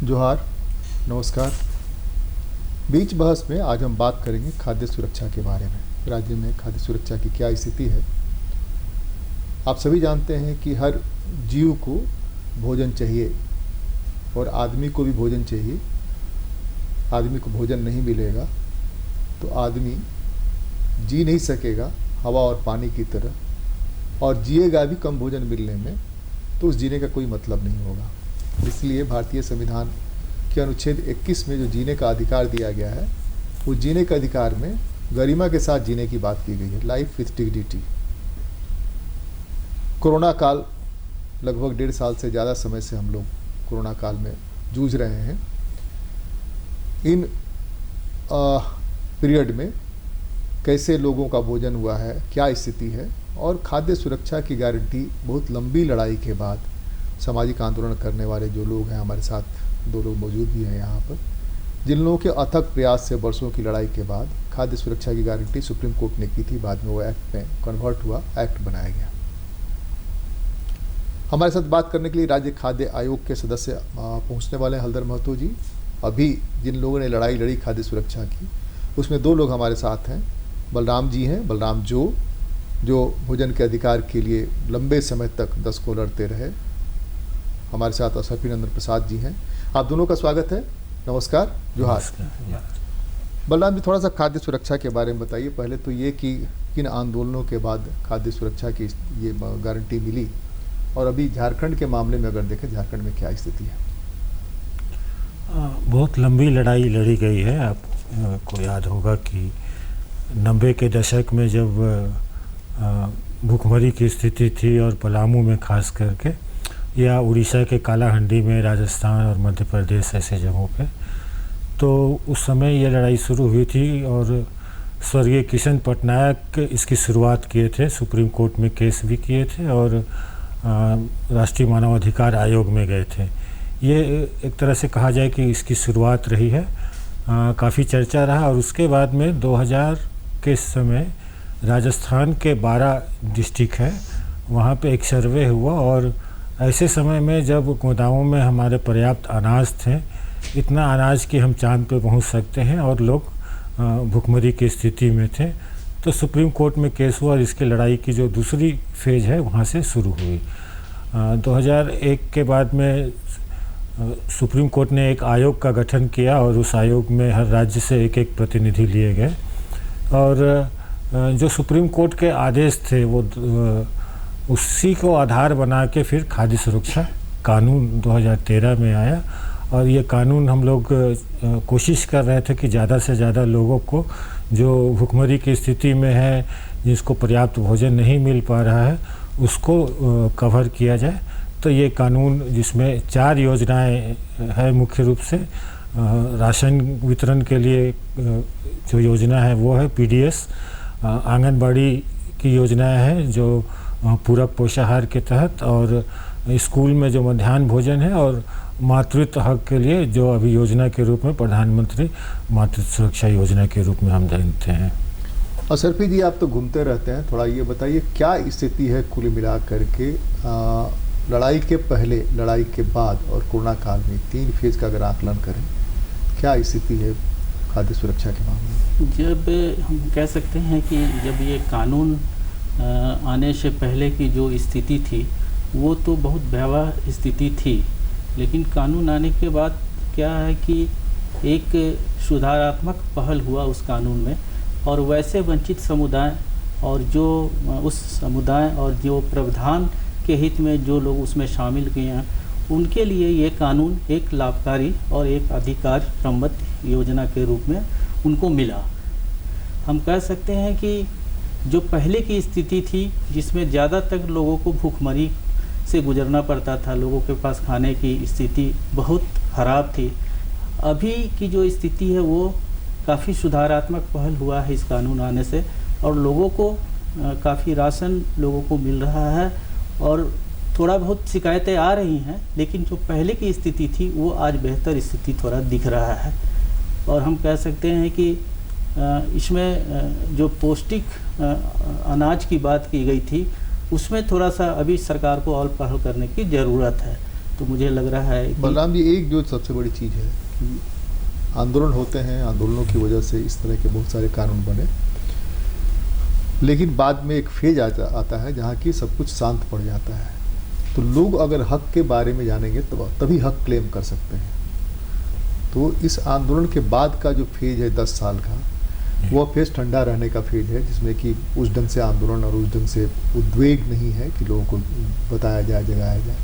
जोहार, नमस्कार। बीच बहस में आज हम बात करेंगे खाद्य सुरक्षा के बारे में। राज्य में खाद्य सुरक्षा की क्या स्थिति है। आप सभी जानते हैं कि हर जीव को भोजन चाहिए और आदमी को भी भोजन चाहिए। आदमी को भोजन नहीं मिलेगा तो आदमी जी नहीं सकेगा हवा और पानी की तरह, और जिएगा भी कम भोजन मिलने में, तो उस जीने का कोई मतलब नहीं होगा। इसलिए भारतीय संविधान के अनुच्छेद 21 में जो जीने का अधिकार दिया गया है, वो जीने के अधिकार में गरिमा के साथ जीने की बात की गई है, लाइफ विथ डिग्निटी। कोरोना काल लगभग 1.5 साल से ज़्यादा समय से हम लोग कोरोना काल में जूझ रहे हैं। इन पीरियड में कैसे लोगों का भोजन हुआ है, क्या स्थिति है, और खाद्य सुरक्षा की गारंटी बहुत लंबी लड़ाई के बाद सामाजिक आंदोलन करने वाले जो लोग हैं, हमारे साथ 2 लोग मौजूद भी हैं यहाँ पर, जिन लोगों के अथक प्रयास से वर्षों की लड़ाई के बाद खाद्य सुरक्षा की गारंटी सुप्रीम कोर्ट ने की थी। बाद में वो एक्ट में कन्वर्ट हुआ, एक्ट बनाया गया। हमारे साथ बात करने के लिए राज्य खाद्य आयोग के सदस्य पहुँचने वाले हैं, हलधर महतो जी। अभी जिन लोगों ने लड़ाई लड़ी खाद्य सुरक्षा की, उसमें 2 लोग हमारे साथ हैं। बलराम जी हैं, बलराम जो भोजन के अधिकार के लिए लंबे समय तक 10 को लड़ते रहे। हमारे साथ असरफी नंदन प्रसाद जी हैं। आप दोनों का स्वागत है। नमस्कार, जोहार। बलराम जी, थोड़ा सा खाद्य सुरक्षा के बारे में बताइए। पहले तो ये कि किन आंदोलनों के बाद खाद्य सुरक्षा की ये गारंटी मिली, और अभी झारखंड के मामले में अगर देखें, झारखंड में क्या स्थिति है। बहुत लंबी लड़ाई लड़ी गई है। आपको याद होगा कि 90 के दशक में जब भूखमरी की स्थिति थी, और पलामू में खास करके, या उड़ीसा के कालाहांडी में, राजस्थान और मध्य प्रदेश ऐसे जगहों पे, तो उस समय ये लड़ाई शुरू हुई थी। और स्वर्गीय किशन पटनायक इसकी शुरुआत किए थे, सुप्रीम कोर्ट में केस भी किए थे, और राष्ट्रीय मानवाधिकार आयोग में गए थे। ये एक तरह से कहा जाए कि इसकी शुरुआत रही है। काफ़ी चर्चा रहा, और उसके बाद में 2000 के समय राजस्थान के 12 डिस्ट्रिक्ट है, वहाँ पे एक सर्वे हुआ, और ऐसे समय में जब गोदामों में हमारे पर्याप्त अनाज थे, इतना अनाज कि हम चांद पे पहुंच सकते हैं, और लोग भुखमरी की स्थिति में थे, तो सुप्रीम कोर्ट में केस हुआ, और इसकी लड़ाई की जो दूसरी फेज है वहाँ से शुरू हुई। 2001 के बाद में सुप्रीम कोर्ट ने एक आयोग का गठन किया, और उस आयोग में हर राज्य से एक प्रतिनिधि लिए गए, और जो सुप्रीम कोर्ट के आदेश थे वो उसी को आधार बना के फिर खाद्य सुरक्षा कानून 2013 में आया। और ये कानून हम लोग कोशिश कर रहे थे कि ज़्यादा से ज़्यादा लोगों को जो भुखमरी की स्थिति में है, जिसको पर्याप्त भोजन नहीं मिल पा रहा है, उसको कवर किया जाए। तो ये कानून, जिसमें 4 योजनाएं हैं मुख्य रूप से, राशन वितरण के लिए जो योजना है वो है पीडीएस, आंगनबाड़ी की योजनाएं हैं जो पूरक पोषाहार के तहत, और स्कूल में जो मध्याह्न भोजन है, और मातृत्व हक के लिए जो अभी योजना के रूप में प्रधानमंत्री मातृत्व सुरक्षा योजना के रूप में हम जानते हैं। असरफी जी, आप तो घूमते रहते हैं, थोड़ा ये बताइए क्या स्थिति है कुल मिला करके लड़ाई के पहले, लड़ाई के बाद और कोरोना काल में 3 फेज का अगर आकलन करें, क्या स्थिति है खाद्य सुरक्षा के मामले में। जब हम कह सकते हैं कि जब ये कानून आने से पहले की जो स्थिति थी वो तो बहुत भयावह स्थिति थी, लेकिन कानून आने के बाद क्या है कि एक सुधारात्मक पहल हुआ उस कानून में, और वैसे वंचित समुदाय और जो उस समुदाय और जो प्रावधान के हित में जो लोग उसमें शामिल किए हैं, उनके लिए ये कानून एक लाभकारी और एक अधिकार सम्मत योजना के रूप में उनको मिला। हम कह सकते हैं कि जो पहले की स्थिति थी, जिसमें ज़्यादातर लोगों को भूखमरी से गुजरना पड़ता था, लोगों के पास खाने की स्थिति बहुत ख़राब थी, अभी की जो स्थिति है वो काफ़ी सुधारात्मक पहल हुआ है इस कानून आने से, और लोगों को काफ़ी राशन लोगों को मिल रहा है, और थोड़ा बहुत शिकायतें आ रही हैं, लेकिन जो पहले की स्थिति थी वो आज बेहतर स्थिति थोड़ा दिख रहा है। और हम कह सकते हैं कि इसमें जो पौष्टिक अनाज की बात की गई थी, उसमें थोड़ा सा अभी सरकार को और पहल करने की ज़रूरत है। तो मुझे लग रहा है कि बलराम जी, एक जो सबसे बड़ी चीज़ है कि आंदोलन होते हैं, आंदोलनों की वजह से इस तरह के बहुत सारे कानून बने, लेकिन बाद में एक फेज आता है जहाँ की सब कुछ शांत पड़ जाता है। तो लोग अगर हक के बारे में जानेंगे तो तभी हक क्लेम कर सकते हैं। तो इस आंदोलन के बाद का जो फेज है 10 साल का, वो फेज ठंडा रहने का फेज है, जिसमें कि उस ढंग से आंदोलन और उस ढंग से उद्वेग नहीं है कि लोगों को बताया जाए, जगाया जाए।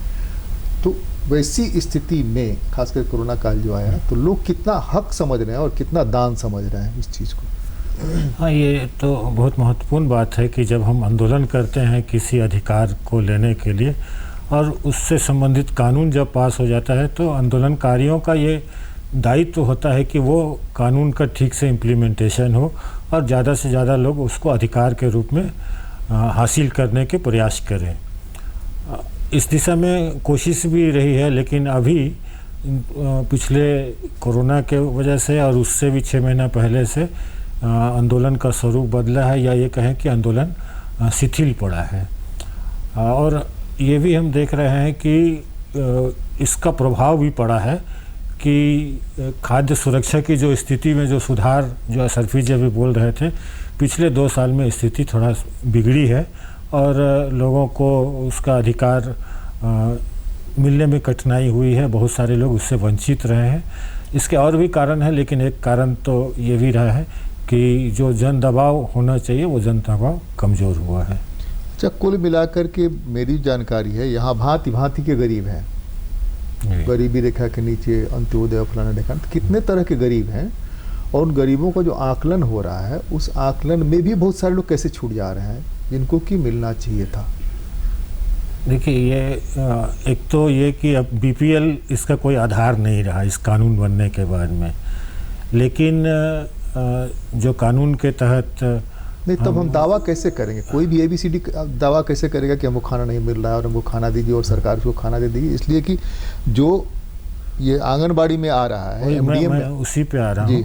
तो वैसी स्थिति में खासकर कोरोना काल जो आया, तो लोग कितना हक समझ रहे हैं और कितना दान समझ रहे हैं इस चीज़ को। हाँ, ये तो बहुत महत्वपूर्ण बात है कि जब हम आंदोलन करते हैं किसी अधिकार को लेने के लिए और उससे संबंधित कानून जब पास हो जाता है, तो आंदोलनकारियों का ये दायित्व होता है कि वो कानून का ठीक से इम्प्लीमेंटेशन हो और ज़्यादा से ज़्यादा लोग उसको अधिकार के रूप में हासिल करने के प्रयास करें। इस दिशा में कोशिश भी रही है, लेकिन अभी पिछले कोरोना के वजह से और उससे भी 6 महीना पहले से आंदोलन का स्वरूप बदला है, या ये कहें कि आंदोलन शिथिल पड़ा है। और ये भी हम देख रहे हैं कि इसका प्रभाव भी पड़ा है कि खाद्य सुरक्षा की जो स्थिति में जो सुधार, जो असरफी जी अभी बोल रहे थे, पिछले 2 साल में स्थिति थोड़ा बिगड़ी है और लोगों को उसका अधिकार मिलने में कठिनाई हुई है। बहुत सारे लोग उससे वंचित रहे हैं। इसके और भी कारण है, लेकिन एक कारण तो ये भी रहा है कि जो जन दबाव होना चाहिए वो जन दबाव कमज़ोर हुआ है। अच्छा, कुल मिलाकर के मेरी जानकारी है यहाँ भांति भांति के गरीब हैं, गरीबी रेखा के नीचे, अंत्योदय, फलाना रेखा, तो कितने तरह के गरीब हैं। और उन गरीबों का जो आकलन हो रहा है, उस आकलन में भी बहुत सारे लोग कैसे छूट जा रहे हैं जिनको कि मिलना चाहिए था। देखिए, ये एक तो ये कि अब बीपीएल इसका कोई आधार नहीं रहा इस कानून बनने के बाद में, लेकिन जो कानून के तहत नहीं, तब हम दावा कैसे करेंगे? कोई भी ABCD दावा कैसे करेगा कि हमको खाना नहीं मिल रहा है और हमको खाना दीजिए और सरकार उसको खाना दे देगी? इसलिए कि जो ये आंगनबाड़ी में आ रहा है, मैं उसी पे आ रहा हूँ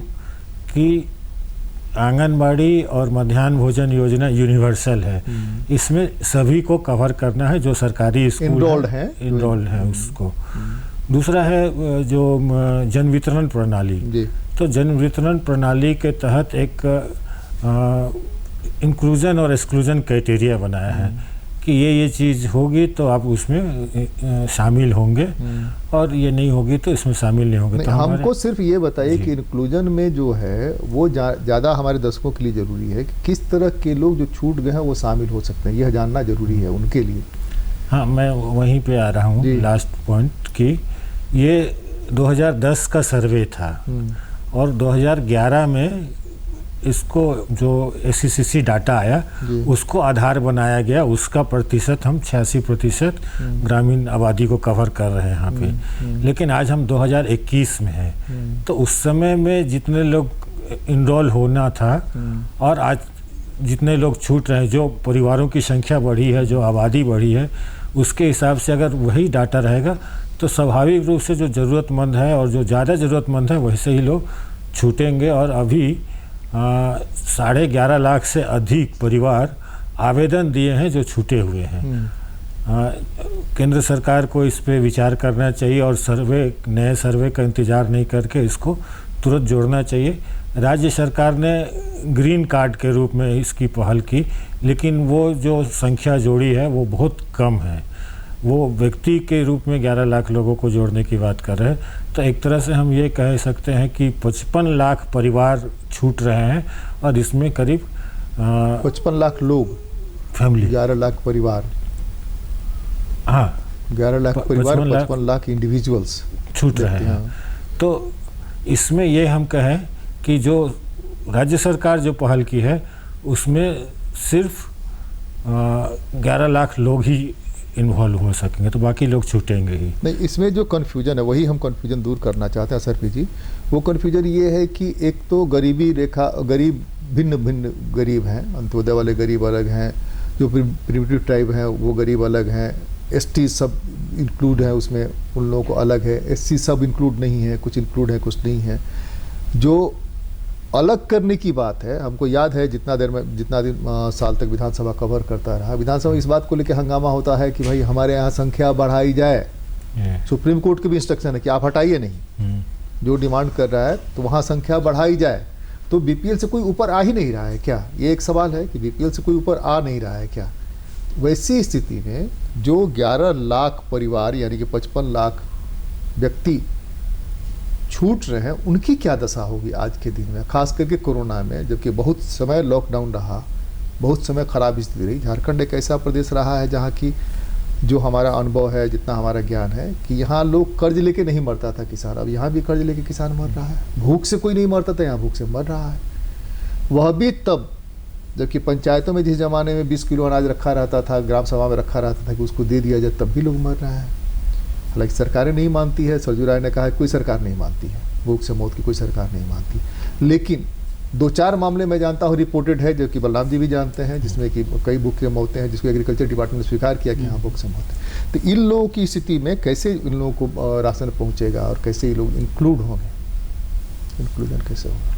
कि आंगनबाड़ी और मध्याह्न भोजन योजना यूनिवर्सल है। इसमें सभी को कवर करना है जो सरकारी स्कूल इनरोल्ड है उसको। दूसरा है जो जन वितरण प्रणाली, तो जन वितरण प्रणाली के तहत एक इंक्लूजन और एक्सक्लूजन क्राइटेरिया बनाया है कि ये चीज़ होगी तो आप उसमें शामिल होंगे और ये नहीं होगी तो इसमें शामिल नहीं होंगे। तो हमको सिर्फ ये बताइए कि इंक्लूजन में जो है वो ज़्यादा हमारे दर्शकों के लिए ज़रूरी है कि किस तरह के लोग जो छूट गए हैं वो शामिल हो सकते हैं, यह जानना ज़रूरी है उनके लिए। हाँ, मैं वहीं पे आ रहा हूँ लास्ट पॉइंट कि ये 2010 का सर्वे था और 2011 में इसको जो SCCC डाटा आया उसको आधार बनाया गया। उसका प्रतिशत हम 86% ग्रामीण आबादी को कवर कर रहे हैं यहाँ पे। लेकिन आज हम 2021 में हैं, तो उस समय में जितने लोग इनरोल होना था और आज जितने लोग छूट रहे हैं, जो परिवारों की संख्या बढ़ी है, जो आबादी बढ़ी है, उसके हिसाब से अगर वही डाटा रहेगा तो स्वाभाविक रूप से जो ज़रूरतमंद है और जो ज़्यादा ज़रूरतमंद है वैसे ही लोग छूटेंगे। और अभी 11.5 लाख से अधिक परिवार आवेदन दिए हैं जो छूटे हुए हैं। केंद्र सरकार को इस पे विचार करना चाहिए और नए सर्वे का इंतज़ार नहीं करके इसको तुरंत जोड़ना चाहिए। राज्य सरकार ने ग्रीन कार्ड के रूप में इसकी पहल की, लेकिन वो जो संख्या जोड़ी है वो बहुत कम है। वो व्यक्ति के रूप में 11 लाख लोगों को जोड़ने की बात कर रहे हैं। तो एक तरह से हम ये कह सकते हैं कि 55 लाख परिवार छूट रहे हैं और इसमें करीब 55 लाख लोग, फैमिली, 11 लाख परिवार, हाँ 11 लाख परिवार, 55 लाख इंडिविजुअल्स छूट रहे हैं। तो इसमें ये हम कहें कि जो राज्य सरकार जो पहल की है उसमें सिर्फ 11 लाख लोग ही इन्वॉल्व हो सकेंगे, तो बाकी लोग छूटेंगे ही नहीं। इसमें जो कन्फ्यूजन है वही हम कन्फ्यूजन दूर करना चाहते हैं सरपी जी। वो कन्फ्यूजन ये है कि एक तो गरीबी रेखा, गरीब भिन्न भिन्न गरीब हैं, अंत्योदय वाले गरीब अलग हैं, जो प्रिमिटिव ट्राइब हैं वो गरीब अलग हैं, ST सब इंक्लूड है उसमें, उन लोगों को अलग है, SC सब इंक्लूड नहीं है, कुछ इंक्लूड है कुछ नहीं है। जो अलग करने की बात है, हमको याद है जितना दिन साल तक विधानसभा कवर करता रहा, विधानसभा इस बात को लेकर हंगामा होता है कि भाई हमारे यहाँ संख्या बढ़ाई जाए, सुप्रीम कोर्ट की भी इंस्ट्रक्शन है कि आप हटाइए नहीं, जो डिमांड कर रहा है तो वहाँ संख्या बढ़ाई जाए। तो बीपीएल से कोई ऊपर आ ही नहीं रहा है क्या? ये एक सवाल है कि बीपीएल से कोई ऊपर आ नहीं रहा है क्या? वैसी स्थिति में जो 11 लाख परिवार यानी कि 55 लाख व्यक्ति छूट रहे हैं, उनकी क्या दशा होगी आज के दिन में, खास करके कोरोना में, जबकि बहुत समय लॉकडाउन रहा, बहुत समय खराब स्थिति रही। झारखंड एक ऐसा प्रदेश रहा है जहाँ की जो हमारा अनुभव है, जितना हमारा ज्ञान है, कि यहाँ लोग कर्ज लेके नहीं मरता था किसान, अब यहाँ भी कर्ज लेके किसान मर रहा है। भूख से कोई नहीं मरता था, यहाँ भूख से मर रहा है। वह भी तब जबकि पंचायतों में जिस ज़माने में 20 किलो अनाज रखा रहता था, ग्राम सभा में रखा रहता था कि उसको दे दिया जाए, तब भी लोग मर रहे हैं। हालांकि सरकारें नहीं मानती है, सरजू राय ने कहा है कोई सरकार नहीं मानती है, भूख से मौत की कोई सरकार नहीं मानती। लेकिन 2-4 मामले मैं जानता हूँ रिपोर्टेड है, जो कि बलराम जी भी जानते हैं, जिसमें कि कई भूख से मौतें हैं, जिसको एग्रीकल्चर डिपार्टमेंट ने स्वीकार किया कि हाँ भूख से मौत है। तो इन लोगों की स्थिति में कैसे इन लोगों को राशन पहुँचेगा और कैसे ये लोग इंक्लूड होंगे, इंक्लूजन कैसे होगा?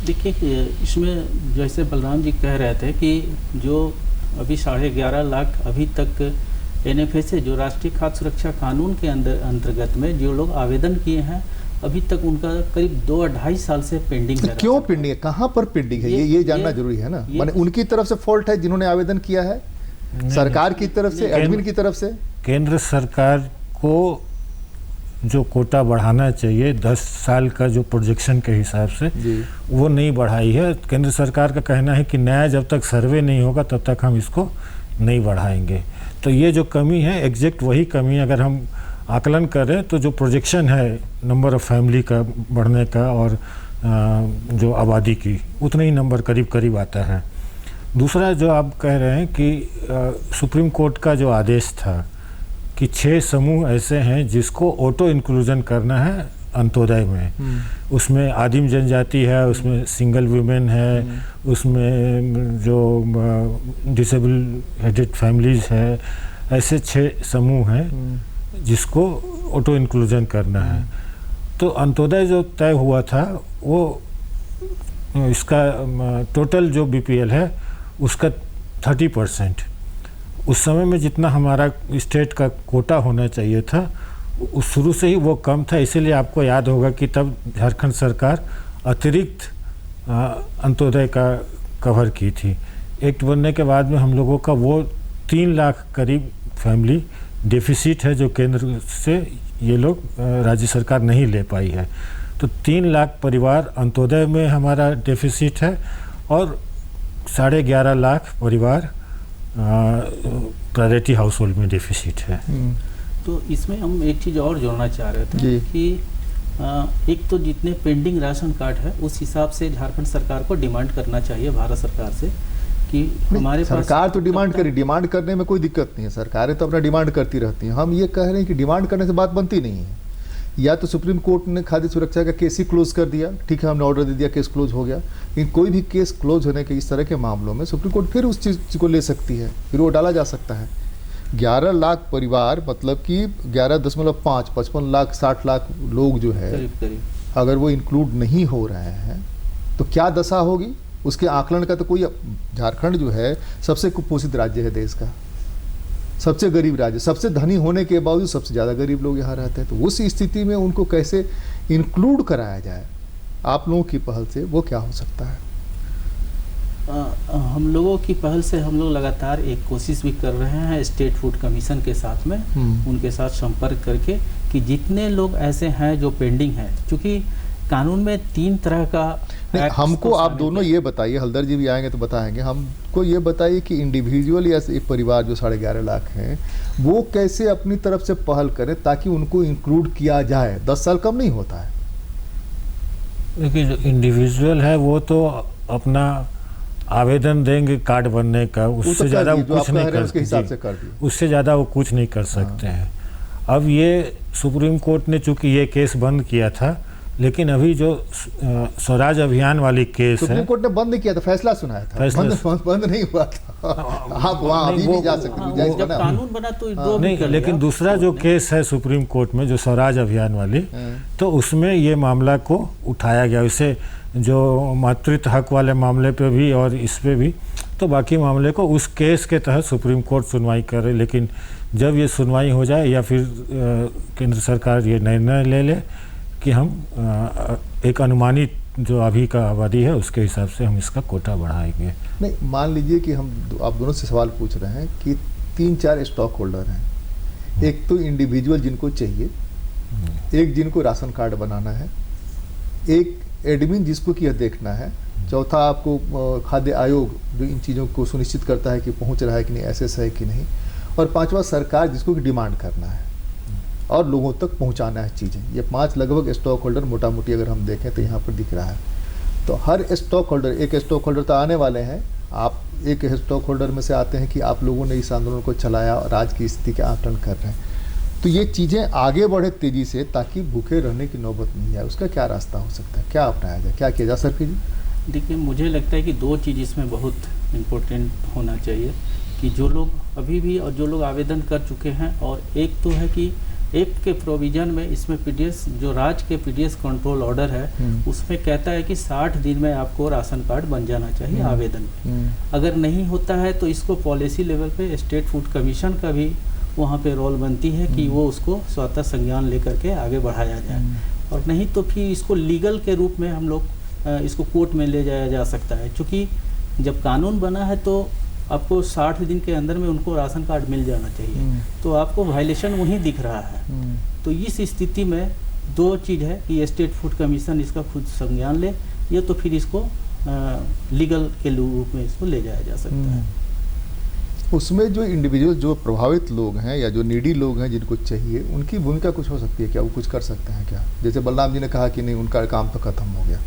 देखिए, इसमें जैसे बलराम जी कह रहे थे कि जो अभी 11.5 लाख अभी तक NFSA जो राष्ट्रीय खाद्य सुरक्षा कानून के अंतर्गत में जो लोग आवेदन किए हैं, अभी तक उनका करीब 2-2.5 साल से पेंडिंग है। क्यों पेंडिंग है, कहाँ पर पेंडिंग है, ये जानना जरूरी है ना। माने उनकी तरफ से फॉल्ट है जिन्होंने आवेदन किया है, सरकार की तरफ से, एडमिन की तरफ से? केंद्र सरकार को जो कोटा बढ़ाना चाहिए 10 साल का जो प्रोजेक्शन के हिसाब से, वो नहीं बढ़ाई है। केंद्र सरकार का कहना है कि नया जब तक सर्वे नहीं होगा तब तक हम इसको नहीं बढ़ाएंगे। तो ये जो कमी है, एग्जैक्ट वही कमी अगर हम आकलन करें तो जो प्रोजेक्शन है नंबर ऑफ फैमिली का बढ़ने का और जो आबादी की, उतना ही नंबर करीब करीब आता है। दूसरा जो आप कह रहे हैं कि सुप्रीम कोर्ट का जो आदेश था कि 6 समूह ऐसे हैं जिसको ऑटो इंक्लूजन करना है अंत्योदय में, उसमें आदिम जनजाति है, उसमें सिंगल वुमेन है, उसमें जो डिसेबल हेडेड फैमिलीज है, ऐसे 6 समूह हैं जिसको ऑटो इंक्लूजन करना है। तो अंत्योदय जो तय हुआ था वो इसका टोटल जो बीपीएल है उसका 30%, उस समय में जितना हमारा स्टेट का कोटा होना चाहिए था उस शुरू से ही वो कम था। इसीलिए आपको याद होगा कि तब झारखंड सरकार अतिरिक्त अंत्योदय का कवर की थी। एक्ट बनने के बाद में हम लोगों का वो 3 लाख करीब फैमिली डेफिसिट है जो केंद्र से ये लोग राज्य सरकार नहीं ले पाई है। तो 3 लाख परिवार अंत्योदय में हमारा डेफिसिट है और 11.5 लाख परिवार प्रायोरिटी हाउस होल्ड में डेफिसिट है। तो इसमें हम एक चीज़ और जोड़ना चाह रहे थे कि एक तो जितने पेंडिंग राशन कार्ड है उस हिसाब से झारखंड सरकार को डिमांड करना चाहिए भारत सरकार से कि हमारे पास सरकार तो डिमांड करी, डिमांड करने में कोई दिक्कत नहीं है, सरकारें तो अपना डिमांड करती रहती हैं। हम ये कह रहे हैं कि डिमांड करने से बात बनती नहीं है। या तो सुप्रीम कोर्ट ने खाद्य सुरक्षा का केस ही क्लोज कर दिया, ठीक है, हमने ऑर्डर दे दिया, केस क्लोज हो गया। लेकिन कोई भी केस क्लोज होने के इस तरह के मामलों में सुप्रीम कोर्ट फिर उस चीज़ को ले सकती है, फिर वो डाला जा सकता है। 11 लाख परिवार मतलब कि 11.5 55 लाख 60 लाख लोग जो है अगर वो इंक्लूड नहीं हो रहे हैं तो क्या दशा होगी उसके आकलन का तो कोई, झारखंड जो है सबसे कुपोषित राज्य है देश का, सबसे गरीब राज्य, सबसे धनी होने के बावजूद सबसे ज़्यादा गरीब लोग यहाँ रहते हैं। तो उस स्थिति में उनको कैसे इंक्लूड कराया जाए, आप लोगों की पहल से वो क्या हो सकता है? हम लोगों की पहल से हम लोग लगातार एक कोशिश भी कर रहे हैं स्टेट फूड कमीशन के साथ में, उनके साथ संपर्क करके कि जितने लोग ऐसे हैं जो पेंडिंग हैं, क्योंकि कानून में 3 तरह का हमको आप दोनों ये बताइए, हल्दर जी भी आएंगे तो बताएंगे, हमको ये बताइए कि इंडिविजुअल या एक परिवार जो 11.5 लाख हैं वो कैसे अपनी तरफ से पहल करें ताकि उनको इंक्लूड किया जाए। 10 साल कम नहीं होता है। देखिए जो इंडिविजुअल है वो तो अपना आवेदन देंगे कार्ड बनने का, उससे ज़्यादा वो कुछ नहीं कर सकते, उससे ज़्यादा वो कुछ नहीं कर सकते हैं। अब ये सुप्रीम कोर्ट ने चूंकि ये केस बंद किया था, लेकिन अभी जो स्वराज अभियान वाली केस है, सुप्रीम कोर्ट ने बंद किया था, फैसला सुनाया था, बंद नहीं हुआ था। आप वहाँ अभी भी जा सकते, जब कानून बना तो नहीं, लेकिन दूसरा जो केस है सुप्रीम कोर्ट में जो स्वराज अभियान वाली, तो उसमें ये मामला को उठाया गया। इसे जो मातृत्व हक वाले मामले पे भी और इस पे भी तो बाकी मामले को उस केस के तहत सुप्रीम कोर्ट सुनवाई करे। लेकिन जब ये सुनवाई हो जाए या फिर केंद्र सरकार ये निर्णय ले ले कि हम एक अनुमानित जो अभी का आबादी है उसके हिसाब से हम इसका कोटा बढ़ाएंगे। नहीं, मान लीजिए कि हम आप दोनों से सवाल पूछ रहे हैं कि 3-4 स्टॉक होल्डर हैं, एक तो इंडिविजुअल जिनको चाहिए, एक जिनको राशन कार्ड बनाना है, एक एडमिन जिसको कि यह देखना है, चौथा आपको खाद्य आयोग जो इन चीज़ों को सुनिश्चित करता है कि पहुंच रहा है कि नहीं, एसेस है कि नहीं, और पांचवा सरकार जिसको कि डिमांड करना है और लोगों तक पहुंचाना है चीज़ें। ये 5 लगभग स्टॉक होल्डर मोटा मोटी अगर हम देखें तो यहाँ पर दिख रहा है। तो हर स्टॉक होल्डर, एक स्टॉक होल्डर तो आने वाले हैं, आप एक स्टॉक होल्डर में से आते हैं कि आप लोगों ने इस आंदोलन को चलाया और आज की स्थिति के आकलन कर रहे हैं। तो ये चीज़ें आगे बढ़े तेज़ी से ताकि भूखे रहने की नौबत नहीं आए, उसका क्या रास्ता हो सकता है, क्या अपनाया जाए, क्या किया जा सकता है? देखिए, मुझे लगता है कि 2 चीज़ इसमें बहुत इम्पोर्टेंट होना चाहिए कि जो लोग अभी भी और जो लोग आवेदन कर चुके हैं, और एक तो है कि एक के प्रोविज़न में इसमें पीडीएस जो राज्य के पीडीएस कंट्रोल ऑर्डर है उसमें कहता है कि 60 दिन में आपको राशन कार्ड बन जाना चाहिए आवेदन पे। अगर नहीं होता है तो इसको पॉलिसी लेवल पे स्टेट फूड कमीशन का भी वहाँ पे रोल बनती है कि वो उसको स्वतः संज्ञान लेकर के आगे बढ़ाया जाए, और नहीं तो फिर इसको लीगल के रूप में हम लोग इसको कोर्ट में ले जाया जा सकता है। क्योंकि जब कानून बना है तो आपको 60 दिन के अंदर में उनको राशन कार्ड मिल जाना चाहिए, तो आपको वायलेशन वहीं दिख रहा है। तो इस स्थिति में 2 चीज़ है कि स्टेट फूड कमीशन इसका खुद संज्ञान ले, या तो फिर इसको लीगल के रूप में इसको ले जाया जा सकता है। उसमें जो इंडिविजुअल, जो प्रभावित लोग हैं या जो नीडी लोग हैं जिनको चाहिए, उनकी भूमिका कुछ हो सकती है क्या? वो कुछ कर सकते हैं क्या? जैसे बलराम जी ने कहा कि नहीं, उनका काम तो खत्म हो गया,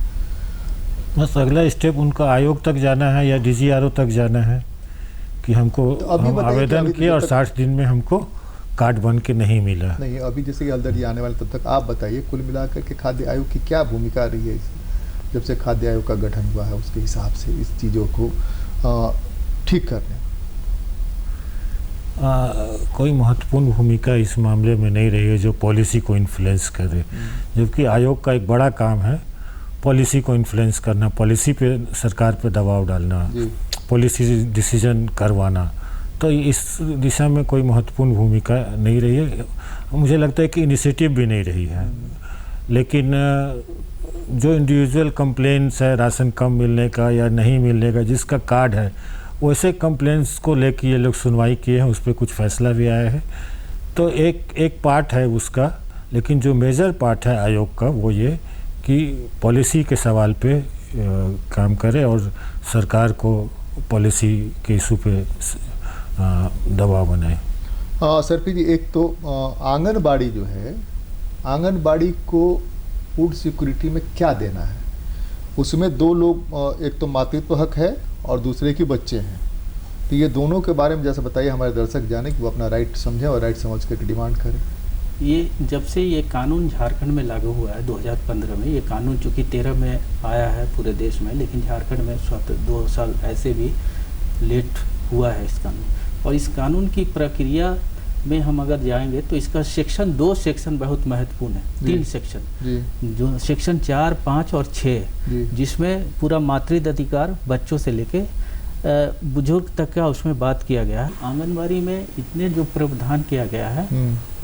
बस अगला स्टेप उनका आयोग तक जाना है या डीजीआरओ तक जाना है कि हमको तो हम आवेदन किए और 60 दिन में हमको कार्ड बन के नहीं मिला। नहीं, अभी जैसे कि हल्दर जी आने वाले, तब तक आप बताइए कुल मिलाकर के खाद्य आयोग की क्या भूमिका रही है जब से खाद्य आयोग का गठन हुआ है, उसके हिसाब से इस चीज़ों को ठीक करने? कोई महत्वपूर्ण भूमिका इस मामले में नहीं रही है जो पॉलिसी को इन्फ्लुएंस करे, जबकि आयोग का एक बड़ा काम है पॉलिसी को इन्फ्लुएंस करना, पॉलिसी पे सरकार पे दबाव डालना, पॉलिसी डिसीजन करवाना। तो इस दिशा में कोई महत्वपूर्ण भूमिका नहीं रही है। मुझे लगता है कि इनिशिएटिव भी नहीं रही है। लेकिन जो इंडिविजुअल कंप्लेंट्स है राशन कम मिलने का या नहीं मिलने का, जिसका कार्ड है, वैसे कंप्लेंट्स को लेकर ये लोग सुनवाई किए हैं, उस पर कुछ फैसला भी आया है। तो एक पार्ट है उसका, लेकिन जो मेजर पार्ट है आयोग का वो ये कि पॉलिसी के सवाल पे काम करे और सरकार को पॉलिसी के इशू पे दबाव बनाए। सरपी जी, एक तो आंगनबाड़ी जो है, आंगनबाड़ी को फूड सिक्योरिटी में क्या देना है? उसमें 2 लोग, एक तो मातृत्व हक है और दूसरे की बच्चे हैं। तो ये दोनों के बारे में जैसे बताइए, हमारे दर्शक जाने कि वो अपना राइट समझें और राइट समझ करके डिमांड करें। ये जब से ये कानून झारखंड में लागू हुआ है 2015 में, ये कानून चूँकि 13 में आया है पूरे देश में, लेकिन झारखंड में 2 साल ऐसे भी लेट हुआ है इस कानून। और इस कानून की प्रक्रिया में हम अगर जाएंगे तो इसका सेक्शन 2 सेक्शन बहुत महत्वपूर्ण है, 3 सेक्शन, जो सेक्शन 4, 5 और 6, जिसमें पूरा मातृत्व अधिकार बच्चों से लेके बुजुर्ग तक का उसमें बात किया गया है। आंगनबाड़ी में इतने जो प्रावधान किया गया है,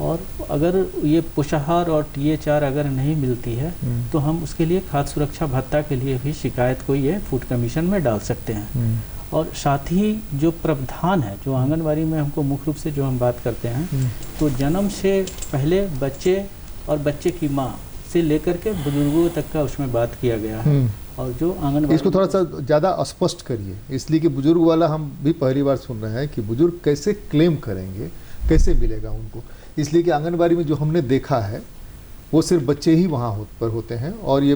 और अगर ये पोषाहार और THR अगर नहीं मिलती है तो हम उसके लिए खाद्य सुरक्षा भत्ता के लिए भी शिकायत को ये फूड कमीशन में डाल सकते हैं। और साथ ही जो प्रावधान है जो आंगनबाड़ी में हमको मुख्य रूप से जो हम बात करते हैं, तो जन्म से पहले बच्चे और बच्चे की माँ से लेकर के बुजुर्गों तक का उसमें बात किया गया है। और जो आंगनबाड़ी, इसको थोड़ा सा ज़्यादा स्पष्ट करिए, इसलिए कि बुजुर्ग वाला हम भी पहली बार सुन रहे हैं कि बुजुर्ग कैसे क्लेम करेंगे, कैसे मिलेगा उनको। इसलिए कि आंगनबाड़ी में जो हमने देखा है वो सिर्फ बच्चे ही वहाँ पर होते हैं, और ये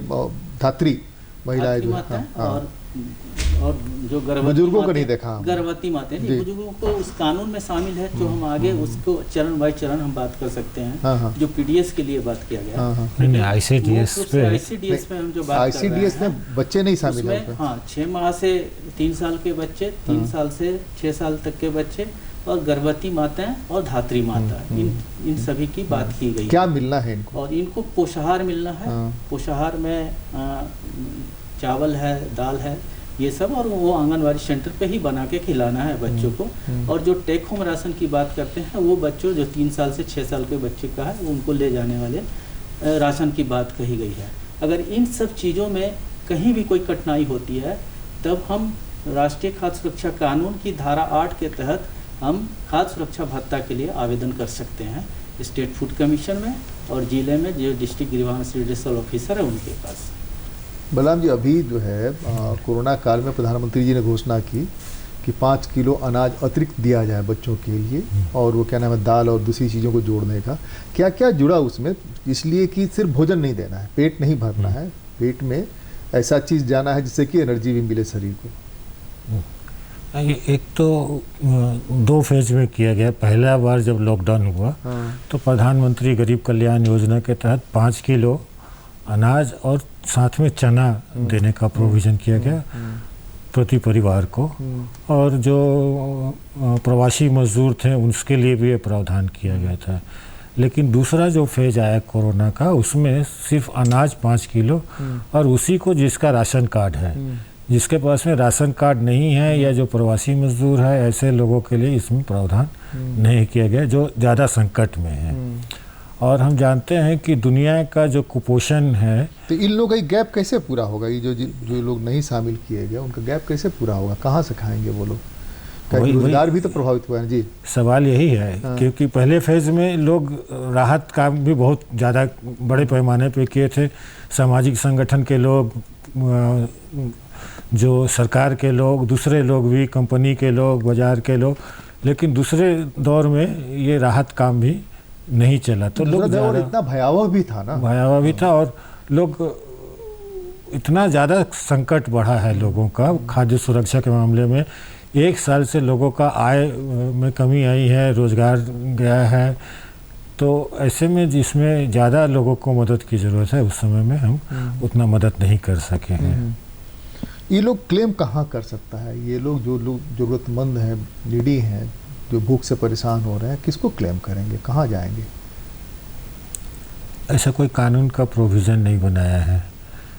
धात्री महिलाएं जो हैं, और जो बुजुर्गों को नहीं देखा, गर्भवती माताएं, बुजुर्गों को उस कानून में शामिल है। जो हम आगे उसको चरण बाय चरण हम बात कर सकते हैं। जो PDS के लिए बात किया गया, ICDS पे हम जो बात कर रहे हैं, में बच्चे नहीं शामिल हैं। हाँ, 6 माह से 3 साल के बच्चे, 3 साल से 6 साल तक के बच्चे, और गर्भवती माताएं और धात्री माता, इन सभी की बात की गई। क्या मिलना है इनको? और इनको पोषाहार मिलना है। पोषाहार में चावल है, दाल है, ये सब, और वो आंगनवाड़ी सेंटर पे ही बना के खिलाना है बच्चों को। और जो टेक होम राशन की बात करते हैं, वो बच्चों जो 3 साल से 6 साल के बच्चे का है, उनको ले जाने वाले राशन की बात कही गई है। अगर इन सब चीज़ों में कहीं भी कोई कठिनाई होती है, तब हम राष्ट्रीय खाद्य सुरक्षा कानून की धारा 8 के तहत हम खाद्य सुरक्षा भत्ता के लिए आवेदन कर सकते हैं स्टेट फूड कमीशन में, और ज़िले में जो डिस्ट्रिक्ट ग्रीवांस रिड्रेसल ऑफिसर है उनके पास। बलराम जी, अभी जो है कोरोना काल में प्रधानमंत्री जी ने घोषणा की कि 5 किलो अनाज अतिरिक्त दिया जाए बच्चों के लिए, और वो क्या नाम है, दाल और दूसरी चीज़ों को जोड़ने का। क्या क्या जुड़ा उसमें? इसलिए कि सिर्फ भोजन नहीं देना है, पेट नहीं भरना है, पेट में ऐसा चीज़ जाना है जिससे कि एनर्जी भी मिले शरीर को। एक तो 2 फेज में किया गया। पहला बार जब लॉकडाउन हुआ तो प्रधानमंत्री गरीब कल्याण योजना के तहत 5 किलो अनाज और साथ में चना देने का प्रोविज़न किया गया प्रति परिवार को, और जो प्रवासी मजदूर थे उसके लिए भी ये प्रावधान किया गया था। लेकिन दूसरा जो फेज आया कोरोना का, उसमें सिर्फ अनाज 5 किलो, और उसी को जिसका राशन कार्ड है, जिसके पास में राशन कार्ड नहीं है या जो प्रवासी मजदूर है, ऐसे लोगों के लिए इसमें प्रावधान नहीं किया गया जो ज़्यादा संकट में है। और हम जानते हैं कि दुनिया का जो कुपोषण है, तो इन लोगों का गैप कैसे पूरा होगा? ये जो लोग नहीं शामिल किए गए, उनका गैप कैसे पूरा होगा? कहाँ से खाएंगे वो लोग? रोजगार भी तो प्रभावित हुआ है जी। सवाल यही है। क्योंकि पहले फेज में लोग राहत काम भी बहुत ज़्यादा बड़े पैमाने पे किए थे, सामाजिक संगठन के लोग, जो सरकार के लोग, दूसरे लोग भी, कंपनी के लोग, बाजार के लोग। लेकिन दूसरे दौर में ये राहत काम भी नहीं चला, तो लोग इतना भयावह भी था ना, भयावह भी था, और लोग इतना ज़्यादा संकट बढ़ा है लोगों का खाद्य सुरक्षा के मामले में। 1 साल से लोगों का आय में कमी आई है, रोजगार गया है। तो ऐसे में जिसमें ज़्यादा लोगों को मदद की ज़रूरत है, उस समय में हम उतना मदद नहीं कर सके हैं। ये लोग क्लेम कहाँ कर सकता है? ये लोग जो लोग ज़रूरतमंद हैं, नीडी हैं, जो भूख से परेशान हो रहे हैं, किसको क्लेम करेंगे? कहाँ जाएंगे? ऐसा कोई कानून का प्रोविज़न नहीं बनाया है।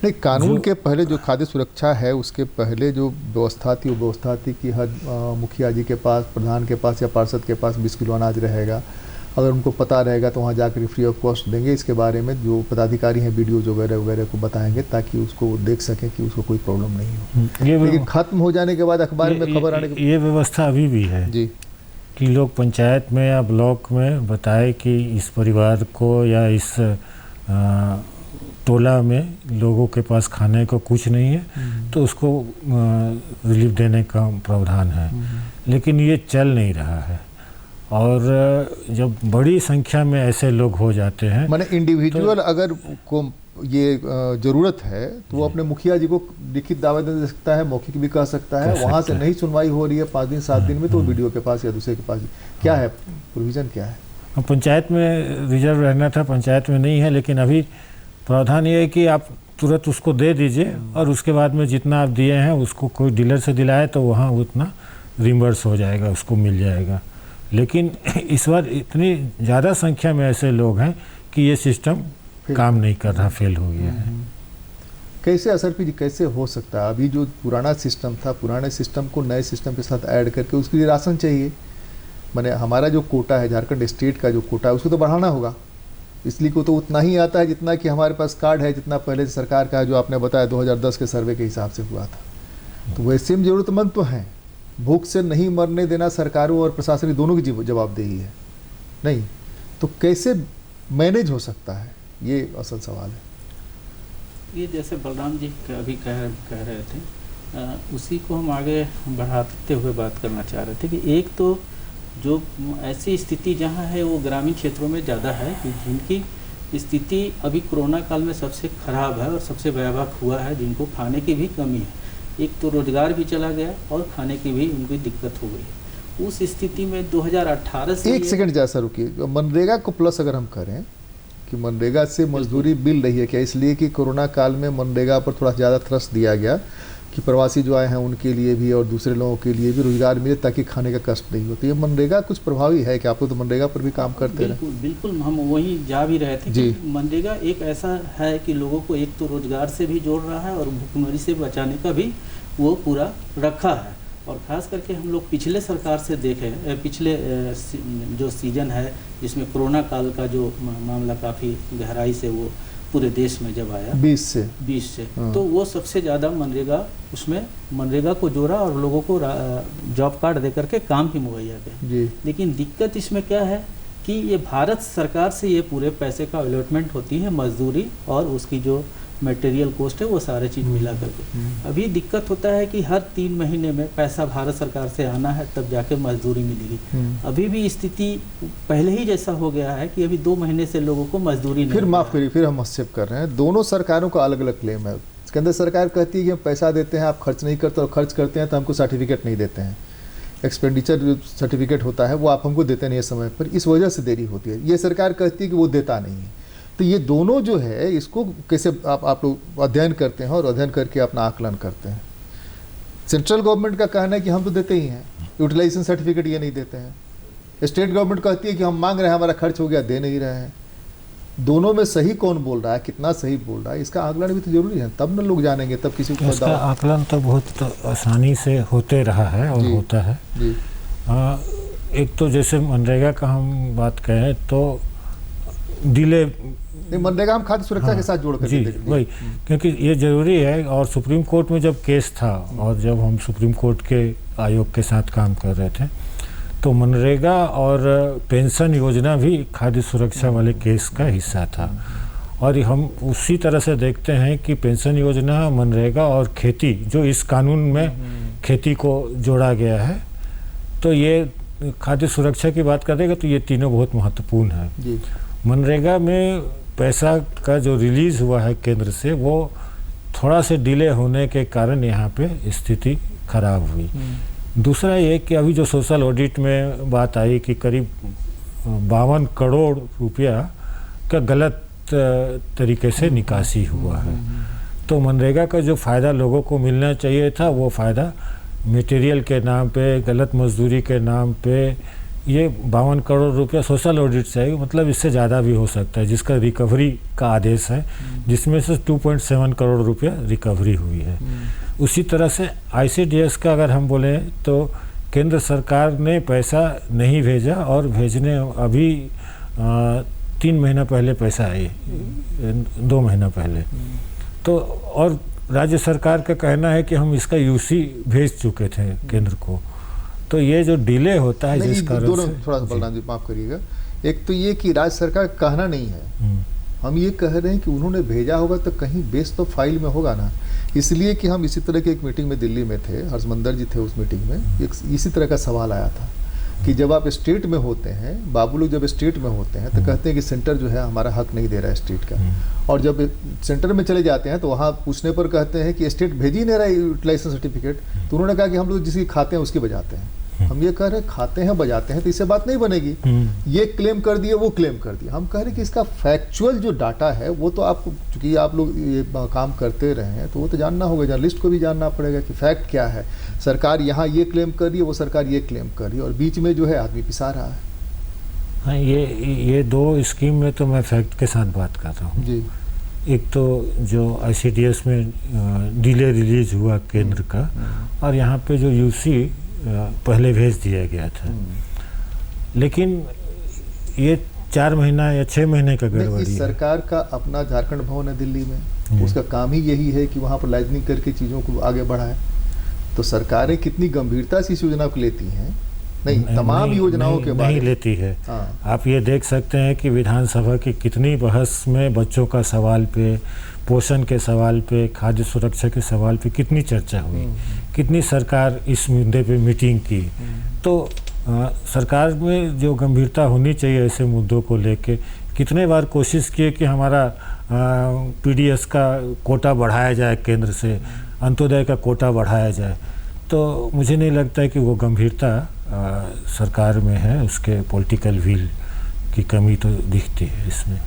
नहीं, कानून के पहले जो खाद्य सुरक्षा है, उसके पहले जो व्यवस्था थी, वो व्यवस्था थी कि हर मुखिया जी के पास, प्रधान के पास या पार्षद के पास 20 किलो अनाज रहेगा। अगर उनको पता रहेगा तो वहाँ जाकर फ्री ऑफ कॉस्ट देंगे। इसके बारे में जो पदाधिकारी हैं वीडियोज वगैरह वगैरह को बताएंगे, ताकि उसको देख सकें कि उसको कोई प्रॉब्लम नहीं हो। लेकिन ख़त्म हो जाने के बाद अखबार में खबर आने के, ये व्यवस्था अभी भी है जी, कि लोग पंचायत में या ब्लॉक में बताए कि इस परिवार को या इस टोला में लोगों के पास खाने को कुछ नहीं है, तो उसको रिलीफ देने का प्रावधान है। लेकिन ये चल नहीं रहा है, और जब बड़ी संख्या में ऐसे लोग हो जाते हैं, माने इंडिविजुअल अगर को ये ज़रूरत है तो वो अपने मुखिया जी को लिखित आवेदन दे सकता है, मौखिक भी कह सकता है। वहाँ से नहीं सुनवाई हो रही है 5 दिन 7 दिन में, तो वीडियो के पास या दूसरे के पास क्या है प्रोविज़न, क्या है? पंचायत में रिजर्व रहना था, पंचायत में नहीं है। लेकिन अभी प्रावधान ये है कि आप तुरंत उसको दे दीजिए, और उसके बाद में जितना आप दिए हैं उसको कोई डीलर से दिलाए तो वहाँ उतना रिम्बर्स हो जाएगा, उसको मिल जाएगा। लेकिन इस बार इतनी ज़्यादा संख्या में ऐसे लोग हैं कि ये सिस्टम काम नहीं कर रहा, फेल हो गया है। कैसे असरपी जी, कैसे हो सकता है? अभी जो पुराना सिस्टम था, पुराने सिस्टम को नए सिस्टम के साथ ऐड करके उसके लिए राशन चाहिए। माने हमारा जो कोटा है, झारखंड स्टेट का जो कोटा है, उसको तो बढ़ाना होगा। इसलिए को तो उतना ही आता है जितना कि हमारे पास कार्ड है, जितना पहले सरकार का है, जो आपने बताया 2010 के सर्वे के हिसाब से हुआ था। तो वैसे में ज़रूरतमंद तो हैं। भूख से नहीं मरने देना सरकारों और प्रशासन दोनों की जवाबदेही है। नहीं तो कैसे मैनेज हो सकता है, ये असल सवाल है। ये जैसे बलराम जी अभी कह रहे थे, उसी को हम आगे बढ़ाते हुए बात करना चाह रहे थे कि एक तो जो ऐसी स्थिति जहाँ है वो ग्रामीण क्षेत्रों में ज़्यादा है, कि जिनकी स्थिति अभी कोरोना काल में सबसे ख़राब है और सबसे भयावह हुआ है, जिनको खाने की भी कमी है। एक तो रोजगार भी चला गया और खाने की भी उनकी दिक्कत हो गई। उस स्थिति में 2018 से, एक सेकंड जैसा रुकिए, मनरेगा को प्लस अगर हम करें कि मनरेगा से मजदूरी मिल रही है क्या? इसलिए कि कोरोना काल में मनरेगा पर थोड़ा ज़्यादा थ्रस्ट दिया गया कि प्रवासी जो आए हैं उनके लिए भी और दूसरे लोगों के लिए भी रोजगार मिले, ताकि खाने का कष्ट नहीं हो। तो ये मनरेगा कुछ प्रभावी है कि आप लोग तो मनरेगा पर भी काम करते हैं? बिल्कुल हम वहीं जा भी रहे थे कि मनरेगा एक ऐसा है कि लोगों को एक तो रोजगार से भी जोड़ रहा है और भूखमरी से बचाने का भी वो पूरा रखा है। और ख़ास करके हम लोग पिछले सरकार से देखें, पिछले जो सीजन है जिसमें कोरोना काल का जो मामला काफ़ी गहराई से वो पूरे देश में जब आया 20 से तो वो सबसे ज़्यादा मनरेगा, उसमें मनरेगा को जोड़ा और लोगों को जॉब कार्ड दे करके काम ही मुहैया किया। लेकिन दिक्कत इसमें क्या है कि ये भारत सरकार से ये पूरे पैसे का अलॉटमेंट होती है, मजदूरी और उसकी जो मटेरियल कॉस्ट है वो सारे चीज़ मिला करके। अभी दिक्कत होता है कि हर 3 महीने में पैसा भारत सरकार से आना है तब जाके मजदूरी मिलेगी। अभी भी स्थिति पहले ही जैसा हो गया है कि अभी 2 महीने से लोगों को मजदूरी नहीं। फिर माफ़ करिए, फिर हम हस्तक्षेप कर रहे हैं। दोनों सरकारों का अलग अलग क्लेम है। केंद्र सरकार कहती है कि हम पैसा देते हैं, आप खर्च नहीं करते, और खर्च करते हैं तो हमको सर्टिफिकेट नहीं देते हैं। एक्सपेंडिचर जो सर्टिफिकेट होता है वो आप हमको देते नहीं है समय पर, इस वजह से देरी होती है। ये सरकार कहती है कि वो देता नहीं है। तो ये दोनों जो है इसको कैसे आप लोग अध्ययन करते हैं और अध्ययन करके अपना आकलन करते हैं? सेंट्रल गवर्नमेंट का कहना है कि हम तो देते ही हैं, यूटिलाइजेशन सर्टिफिकेट ये नहीं देते हैं। स्टेट गवर्नमेंट कहती है कि हम मांग रहे हैं, हमारा खर्च हो गया, दे नहीं रहे हैं। दोनों में सही कौन बोल रहा है, कितना सही बोल रहा है, इसका आकलन भी तो जरूरी है, तब न लोग जानेंगे, तब किसी को इसका आकलन तो बहुत आसानी से होते रहा है और होता है। एक तो जैसे मनरेगा का हम बात कहें तो डिले, मनरेगा हम खाद्य सुरक्षा के साथ जोड़ कर वही, क्योंकि ये जरूरी है। और सुप्रीम कोर्ट में जब केस था और जब हम सुप्रीम कोर्ट के आयोग के साथ काम कर रहे थे तो मनरेगा और पेंशन योजना भी खाद्य सुरक्षा वाले केस का हिस्सा था। और हम उसी तरह से देखते हैं कि पेंशन योजना, मनरेगा और खेती, जो इस कानून में खेती को जोड़ा गया है, तो ये खाद्य सुरक्षा की बात करेगा तो ये तीनों बहुत महत्वपूर्ण है। मनरेगा में पैसा का जो रिलीज़ हुआ है केंद्र से, वो थोड़ा से डिले होने के कारण यहाँ पे स्थिति खराब हुई। दूसरा ये कि अभी जो सोशल ऑडिट में बात आई कि करीब 52 करोड़ रुपया का गलत तरीके से निकासी हुआ है। तो मनरेगा का जो फ़ायदा लोगों को मिलना चाहिए था वो फ़ायदा मटेरियल के नाम पे, गलत मजदूरी के नाम पे, ये 52 करोड़ रुपया सोशल ऑडिट से आएगी, मतलब इससे ज़्यादा भी हो सकता है, जिसका रिकवरी का आदेश है, जिसमें से 2.7 करोड़ रुपया रिकवरी हुई है। उसी तरह से ICDS का अगर हम बोलें तो केंद्र सरकार ने पैसा नहीं भेजा और भेजने अभी 3 महीना पहले पैसा आई, 2 महीना पहले। तो और राज्य सरकार का कहना है कि हम इसका UC भेज चुके थे केंद्र को। तो ये जो डिले होता है जिस कारण दोनों थोड़ा सा बलराम जी माफ़ करिएगा, एक तो ये कि राज्य सरकार कहना नहीं है, हम ये कह रहे हैं कि उन्होंने भेजा होगा तो कहीं बेस तो फाइल में होगा ना। इसलिए कि हम इसी तरह के एक मीटिंग में दिल्ली में थे, हर्षमंदर जी थे उस मीटिंग में, इसी तरह का सवाल आया था कि जब आप स्टेट में होते हैं, बाबू लोग जब स्टेट में होते हैं तो कहते हैं कि सेंटर जो है हमारा हक नहीं दे रहा है स्टेट का, और जब सेंटर में चले जाते हैं तो वहाँ पूछने पर कहते हैं कि स्टेट भेज ही नहीं रहा है यूटिलाइजेशन सर्टिफिकेट। तो उन्होंने कहा कि हम लोग जिसकी खाते हैं उसकी बजाते हैं। हम ये कह रहे हैं खाते हैं बजाते हैं तो इससे बात नहीं बनेगी। ये क्लेम कर दिए, वो क्लेम कर दिया। हम कह रहे हैं कि इसका फैक्चुअल जो डाटा है वो तो आपको, चूँकि आप लोग ये काम करते रहे हैं तो वो तो जानना होगा, जर्नलिस्ट को भी जानना पड़ेगा कि फैक्ट क्या है। सरकार यहाँ ये क्लेम कर रही है, वो सरकार ये क्लेम कर रही है, और बीच में जो है आदमी पिसा रहा है। हाँ, ये 2 स्कीम में तो मैं फैक्ट के साथ बात कर रहा हूँ जी। एक तो जो ICDS में डिले रिलीज हुआ केंद्र का, और यहाँ पे जो UC पहले भेज दिया गया था, लेकिन ये 4 महीना या 6 महीने का गड़बड़ी है। सरकार का अपना झारखंड भवन है दिल्ली में, उसका काम ही यही है कि वहाँ पर लाइजनिंग करके चीज़ों को आगे बढ़ाए। तो सरकारें कितनी गंभीरता से इस योजना को लेती हैं? नहीं, तमाम योजनाओं के बारे में नहीं लेती है। आप ये देख सकते हैं कि विधानसभा की कितनी बहस में बच्चों का सवाल पे, पोषण के सवाल पे, खाद्य सुरक्षा के सवाल पे कितनी चर्चा हुई, कितनी सरकार इस मुद्दे पे मीटिंग की। तो सरकार में जो गंभीरता होनी चाहिए ऐसे मुद्दों को लेके, कितने बार कोशिश किए कि हमारा PDS का कोटा बढ़ाया जाए, केंद्र से अंत्योदय का कोटा बढ़ाया जाए। तो मुझे नहीं लगता है कि वो गंभीरता सरकार में है, उसके पॉलिटिकल विल की कमी तो दिखती है इसमें।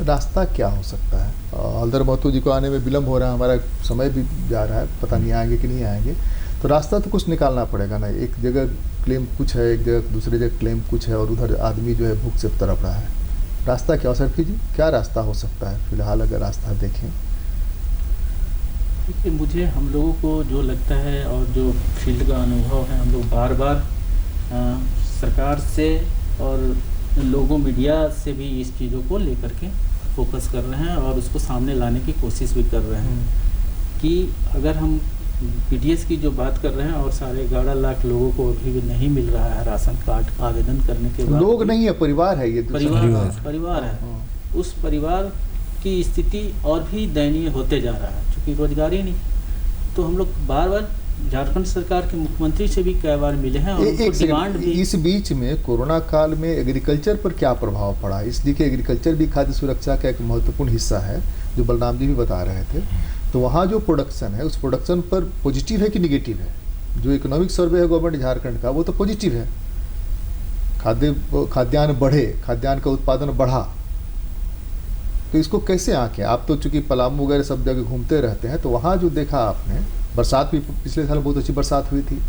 रास्ता क्या हो सकता है? हल्दर महतो जी को आने में विलम्ब हो रहा है, हमारा समय भी जा रहा है, पता नहीं आएंगे कि नहीं आएंगे। तो रास्ता तो कुछ निकालना पड़ेगा ना। एक जगह क्लेम कुछ है, एक जगह दूसरी जगह क्लेम कुछ है, और उधर आदमी जो है भूख से तड़प रहा है। रास्ता क्या हो सकता है जी? क्या रास्ता हो सकता है फिलहाल अगर रास्ता देखें? देखिए, मुझे हम लोगों को जो लगता है और जो फील्ड का अनुभव है, हम लोग बार बार सरकार से और लोगों मीडिया से भी इस चीज़ों को लेकर के फोकस कर रहे हैं और उसको सामने लाने की कोशिश भी कर रहे हैं कि अगर हम पीडीएस की जो बात कर रहे हैं और 11.5 लाख लोगों को अभी भी नहीं मिल रहा है राशन कार्ड आवेदन करने के बाद। लोग नहीं है, परिवार है, ये परिवार है। उस परिवार की स्थिति और भी दयनीय होते जा रहा है, क्योंकि रोजगार ही नहीं। तो हम लोग बार बार झारखंड सरकार के मुख्यमंत्री से भी कई बार मिले हैं और उनको डिमांड भी। इस बीच में कोरोना काल में एग्रीकल्चर पर क्या प्रभाव पड़ा? इसलिए कि एग्रीकल्चर भी खाद्य सुरक्षा का एक महत्वपूर्ण हिस्सा है, जो बलराम जी भी बता रहे थे। तो वहाँ जो प्रोडक्शन है, उस प्रोडक्शन पर पॉजिटिव है कि निगेटिव है? जो इकोनॉमिक सर्वे है गवर्नमेंट झारखंड का, वो तो पॉजिटिव है। खाद्यान्न बढ़े, खाद्यान्न का उत्पादन बढ़ा। तो इसको कैसे आंके? आप तो चूंकि पलामू वगैरह सब जगह घूमते रहते हैं, तो वहाँ जो देखा आपने, बरसात भी पिछले साल बहुत अच्छी बरसात हुई थी।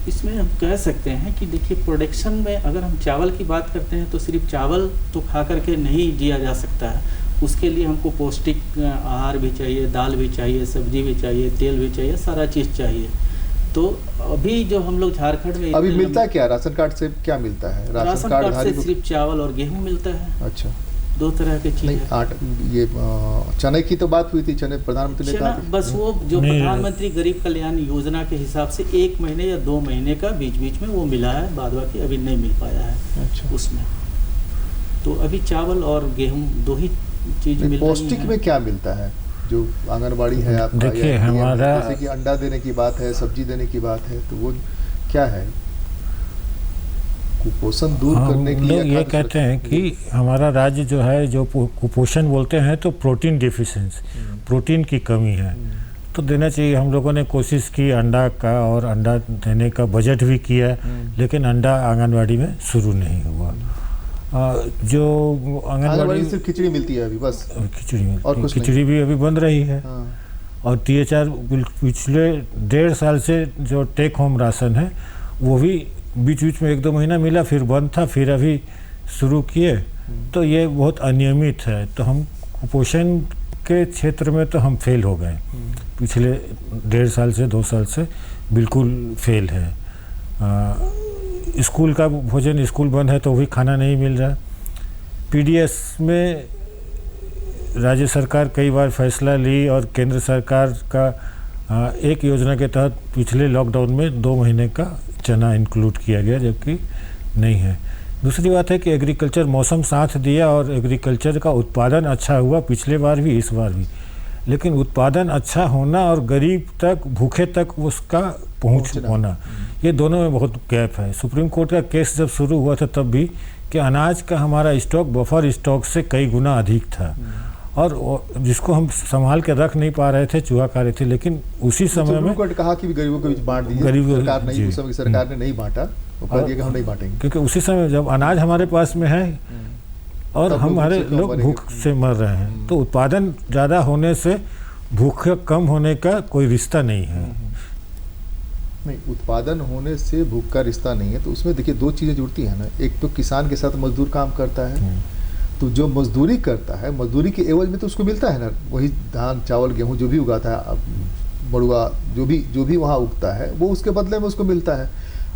इसमें हम कह सकते हैं कि देखिए, प्रोडक्शन में अगर हम चावल की बात करते हैं तो सिर्फ चावल तो खा करके नहीं जिया जा सकता है। उसके लिए हमको पौष्टिक आहार भी चाहिए, दाल भी चाहिए, सब्जी भी चाहिए, तेल भी चाहिए, सारा चीज़ चाहिए। तो अभी जो हम लोग झारखंड में अभी मिलता क्या? राशन कार्ड से क्या मिलता है? राशन कार्ड से सिर्फ चावल और गेहूँ मिलता है। अच्छा, 2 तरह की चीज़। ये चने की तो बात हुई थी, चने प्रधानमंत्री ने कहा बस वो जो प्रधानमंत्री गरीब कल्याण योजना के हिसाब से 1 महीने या 2 महीने का बीच बीच में वो मिला है, बाद बाकी अभी नहीं मिल पाया है। अच्छा। उसमें तो अभी चावल और गेहूँ 2 ही चीज मिल। पौष्टिक में क्या मिलता है जो आंगनबाड़ी है आपका? देखिए, हमारा जैसे कि अंडा देने की बात है, सब्जी देने की बात है, तो वो क्या है? कुपोषण दूर करने के लिए लोग ये कहते हैं कि हमारा राज्य जो है, जो कुपोषण बोलते हैं तो प्रोटीन डिफिशिएंसी, प्रोटीन की कमी है, तो देना चाहिए। हम लोगों ने कोशिश की अंडा का, और अंडा देने का बजट भी किया, लेकिन अंडा आंगनबाड़ी में शुरू नहीं हुआ। जो आंगनबाड़ी सिर्फ खिचड़ी मिलती है अभी, बस खिचड़ी भी अभी बन रही है। और THR पिछले 1.5 साल से जो टेक होम राशन है, वो भी बीच बीच में 1-2 महीना मिला, फिर बंद था, फिर अभी शुरू किए। तो ये बहुत अनियमित है। तो हम कुपोषण के क्षेत्र में तो हम फेल हो गए। पिछले 1.5 साल से 2 साल से बिल्कुल फेल है। स्कूल का भोजन, स्कूल बंद है तो भी खाना नहीं मिल रहा। पीडीएस में राज्य सरकार कई बार फैसला ली और केंद्र सरकार का एक योजना के तहत पिछले लॉकडाउन में 2 महीने का चना इंक्लूड किया गया, जबकि नहीं है। दूसरी बात है कि एग्रीकल्चर मौसम साथ दिया और एग्रीकल्चर का उत्पादन अच्छा हुआ, पिछले बार भी इस बार भी। लेकिन उत्पादन अच्छा होना और गरीब तक, भूखे तक उसका पहुंच होना, ये दोनों में बहुत गैप है। सुप्रीम कोर्ट का केस जब शुरू हुआ था तब भी कि अनाज का हमारा स्टॉक बफर स्टॉक से कई गुना अधिक था, और जिसको हम संभाल के रख नहीं पा रहे थे, चूहा खा रहे थे। लेकिन उसी समय में कहा कि गरीबों के बीच बांट दीजिए, सरकार नहीं, उस समय सरकार ने नहीं बांटा, हम नहीं बांटेंगे, क्योंकि उसी समय जब अनाज हमारे पास में है और हमारे लोग भूख से मर रहे हैं, तो उत्पादन ज़्यादा होने से भूख कम होने का कोई रिश्ता नहीं है। नहीं, उत्पादन होने से भूख का रिश्ता नहीं है। तो उसमें देखिए 2 चीज़ें जुड़ती हैं ना। एक तो किसान के साथ मजदूर काम करता है, तो जो मजदूरी करता है, मजदूरी के एवज में तो उसको मिलता है ना, वही धान, चावल, गेहूँ जो भी उगाता है, बड़ुआ जो भी वहाँ उगता है, वो उसके बदले में उसको मिलता है।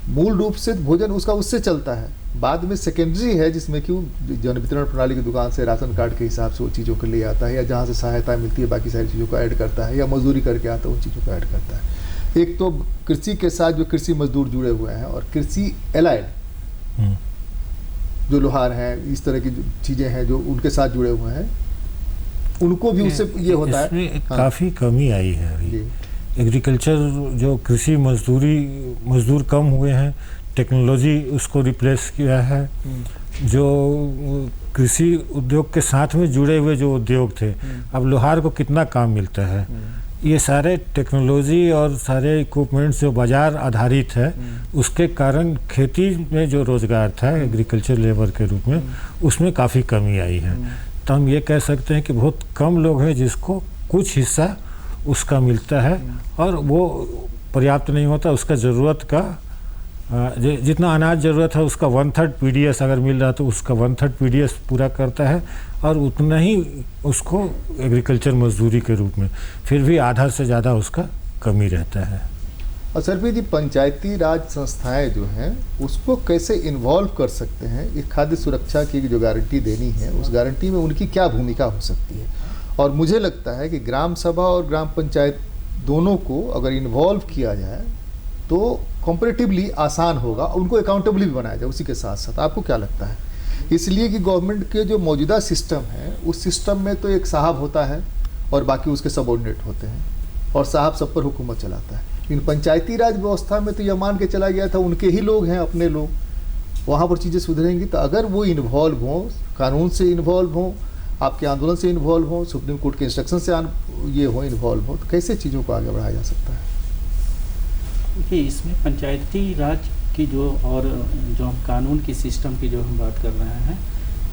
मूल रूप से भोजन उसका उससे चलता है। बाद में सेकेंडरी है, जिसमें कि जन वितरण प्रणाली की दुकान से राशन कार्ड के हिसाब से वो चीज़ों को ले आता है, या जहाँ से सहायता मिलती है बाकी सारी चीज़ों को ऐड करता है, या मजदूरी करके आता है उन चीज़ों को ऐड करता है। एक तो कृषि के साथ जो कृषि मजदूर जुड़े हुए हैं, और कृषि एलाइड जो लोहार हैं, इस तरह की चीज़ें हैं जो उनके साथ जुड़े हुए हैं, उनको भी उससे ये होता है। काफ़ी कमी आई है अभी एग्रीकल्चर, जो कृषि मजदूर कम हुए हैं, टेक्नोलॉजी उसको रिप्लेस किया है। जो कृषि उद्योग के साथ में जुड़े हुए जो उद्योग थे, अब लोहार को कितना काम मिलता है। ये सारे टेक्नोलॉजी और सारे इक्विपमेंट्स जो बाजार आधारित है, उसके कारण खेती में जो रोज़गार था एग्रीकल्चर लेबर के रूप में, उसमें काफ़ी कमी आई है। तो हम ये कह सकते हैं कि बहुत कम लोग हैं जिसको कुछ हिस्सा उसका मिलता है, और वो पर्याप्त नहीं होता, उसका ज़रूरत का जितना अनाज ज़रूरत है उसका 1/3 PDS अगर मिल रहा है तो उसका 1/3 PDS पूरा करता है, और उतना ही उसको एग्रीकल्चर मजदूरी के रूप में, फिर भी आधा से ज़्यादा उसका कमी रहता है। और सर भी पंचायती राज संस्थाएं जो हैं उसको कैसे इन्वॉल्व कर सकते हैं, एक खाद्य सुरक्षा की जो गारंटी देनी है उस गारंटी में उनकी क्या भूमिका हो सकती है? और मुझे लगता है कि ग्राम सभा और ग्राम पंचायत दोनों को अगर इन्वॉल्व किया जाए तो कंपैरेटिवली आसान होगा, उनको अकाउंटेबल भी बनाया जाए उसी के साथ साथ। आपको क्या लगता है? इसलिए कि गवर्नमेंट के जो मौजूदा सिस्टम है उस सिस्टम में तो एक साहब होता है और बाकी उसके सबऑर्डिनेट होते हैं, और साहब सब पर हुकूमत चलाता है। इन पंचायती राज व्यवस्था में तो यह मान के चला गया था उनके ही लोग हैं, अपने लोग, वहाँ पर चीज़ें सुधरेंगी। तो अगर वो इन्वॉल्व हों, कानून से इन्वॉल्व हों, आपके आंदोलन से इन्वॉल्व हों, सुप्रीम कोर्ट के इंस्ट्रक्शन से ये हो इन्वॉल्व हो, तो कैसे चीज़ों को आगे बढ़ाया जा सकता है? देखिए, इसमें पंचायती राज की जो हम कानून की सिस्टम की जो हम बात कर रहे हैं,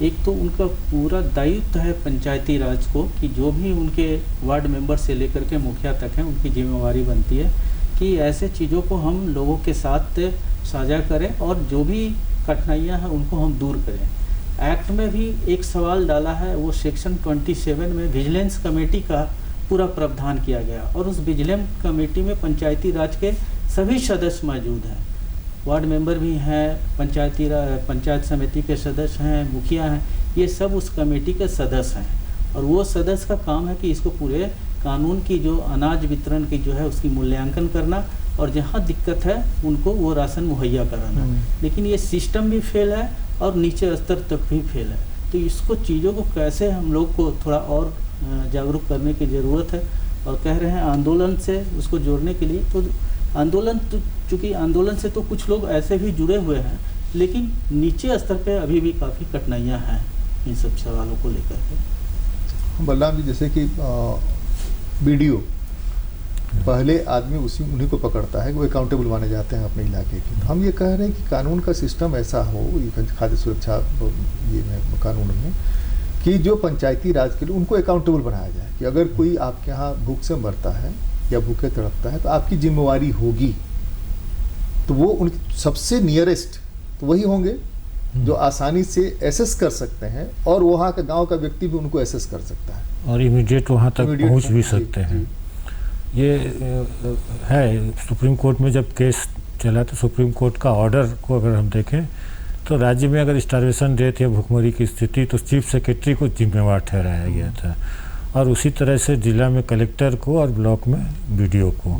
एक तो उनका पूरा दायित्व है पंचायती राज को कि जो भी उनके वार्ड मेंबर से लेकर के मुखिया तक हैं उनकी जिम्मेवारी बनती है कि ऐसे चीज़ों को हम लोगों के साथ साझा करें और जो भी कठिनाइयां हैं उनको हम दूर करें। एक्ट में भी एक सवाल डाला है, वो सेक्शन 27 में विजिलेंस कमेटी का पूरा प्रावधान किया गया, और उस विजिलेंस कमेटी में पंचायती राज के सभी सदस्य मौजूद हैं, वार्ड मेंबर भी हैं, पंचायत समिति के सदस्य हैं, मुखिया हैं, ये सब उस कमेटी के सदस्य हैं। और वो सदस्य का काम है कि इसको पूरे कानून की जो अनाज वितरण की जो है उसकी मूल्यांकन करना, और जहाँ दिक्कत है उनको वो राशन मुहैया कराना। लेकिन ये सिस्टम भी फेल है और नीचे स्तर तक भी फेल है। तो इसको चीज़ों को कैसे हम लोग को थोड़ा और जागरूक करने की ज़रूरत है। और कह रहे हैं आंदोलन से उसको जोड़ने के लिए, तो आंदोलन तो चूँकि आंदोलन से तो कुछ लोग ऐसे भी जुड़े हुए हैं, लेकिन नीचे स्तर पे अभी भी काफ़ी कठिनाइयाँ हैं इन सब सवालों को लेकर के। बलराम जी, जैसे कि BDO पहले आदमी उन्हीं को पकड़ता है, वो अकाउंटेबल माने जाते हैं अपने इलाके के। तो हम ये कह रहे हैं कि कानून का सिस्टम ऐसा हो खाद्य सुरक्षा ये में कानून में कि जो पंचायती राज के लिए उनको अकाउंटेबल बनाया जाए कि अगर कोई आपके यहाँ भूख से मरता है या भूखे तड़पता है तो आपकी जिम्मेवारी होगी। तो वो उनकी सबसे नियरेस्ट तो वही होंगे जो आसानी से एसेस कर सकते हैं, और वहाँ का गांव का व्यक्ति भी उनको एसेस कर सकता है और इमीडिएट वहाँ तक पहुँच भी सकते हैं। ये है, सुप्रीम कोर्ट में जब केस चला तो सुप्रीम कोर्ट का ऑर्डर को अगर हम देखें तो राज्य में अगर स्टारवेशन डेथ या भुखमरी की स्थिति तो चीफ सेक्रेटरी को जिम्मेवार ठहराया गया था, और उसी तरह से जिला में कलेक्टर को और ब्लॉक में BDO को।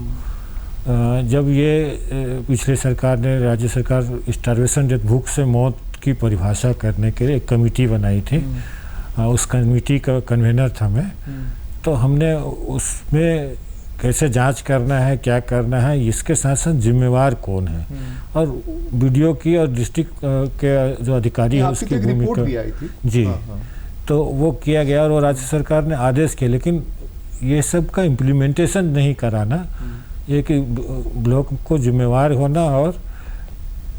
जब ये पिछले सरकार ने, राज्य सरकार स्टारवेशन डेथ, भूख से मौत की परिभाषा करने के लिए एक कमेटी बनाई थी, उस कमेटी का कन्वेनर था मैं, तो हमने उसमें कैसे जांच करना है, क्या करना है, इसके साथ साथ जिम्मेवार कौन है, और BDO की और डिस्ट्रिक्ट के जो अधिकारी है उसकी भूमिका भी आई थी जी। तो वो किया गया और वो राज्य सरकार ने आदेश किया, लेकिन ये सब का इम्प्लीमेंटेशन नहीं कराना, ये कि ब्लॉक को जिम्मेवार होना, और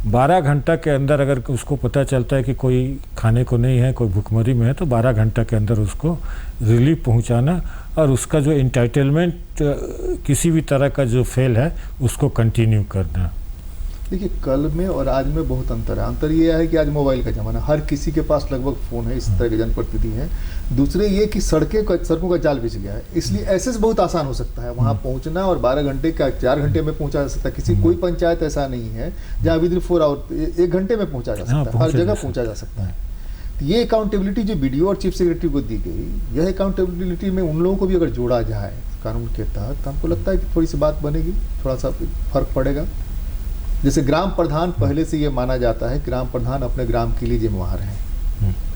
12 घंटा के अंदर अगर उसको पता चलता है कि कोई खाने को नहीं है, कोई भुखमरी में है, तो 12 घंटा के अंदर उसको रिलीफ पहुंचाना, और उसका जो इंटाइटलमेंट किसी भी तरह का जो फेल है उसको कंटिन्यू करना। देखिए, कल में और आज में बहुत अंतर है। अंतर ये है कि आज मोबाइल का ज़माना, हर किसी के पास लगभग फ़ोन है, इस तरह के जनप्रतिनिधि हैं। दूसरे ये कि सड़कों का जाल बिछ गया है, इसलिए एसेस बहुत आसान हो सकता है वहाँ पहुँचना, और 12 घंटे का 4 घंटे में पहुँचा जा सकता है। किसी कोई पंचायत ऐसा नहीं है जहाँ विदिन 4 आवर 1 घंटे में पहुँचा जा सकता है, हर जगह पहुँचा जा सकता है। तो ये अकाउंटेबिलिटी जो BDO और चीफ सेक्रेटरी को दी गई, यह अकाउंटेबिलिटी में उन लोगों को भी अगर जोड़ा जाए कानून के तहत, तो हमको लगता है कि थोड़ी सी बात बनेगी, थोड़ा सा फर्क पड़ेगा। जैसे ग्राम प्रधान पहले से ये माना जाता है, ग्राम प्रधान अपने ग्राम के लिए जिम्मेवार है,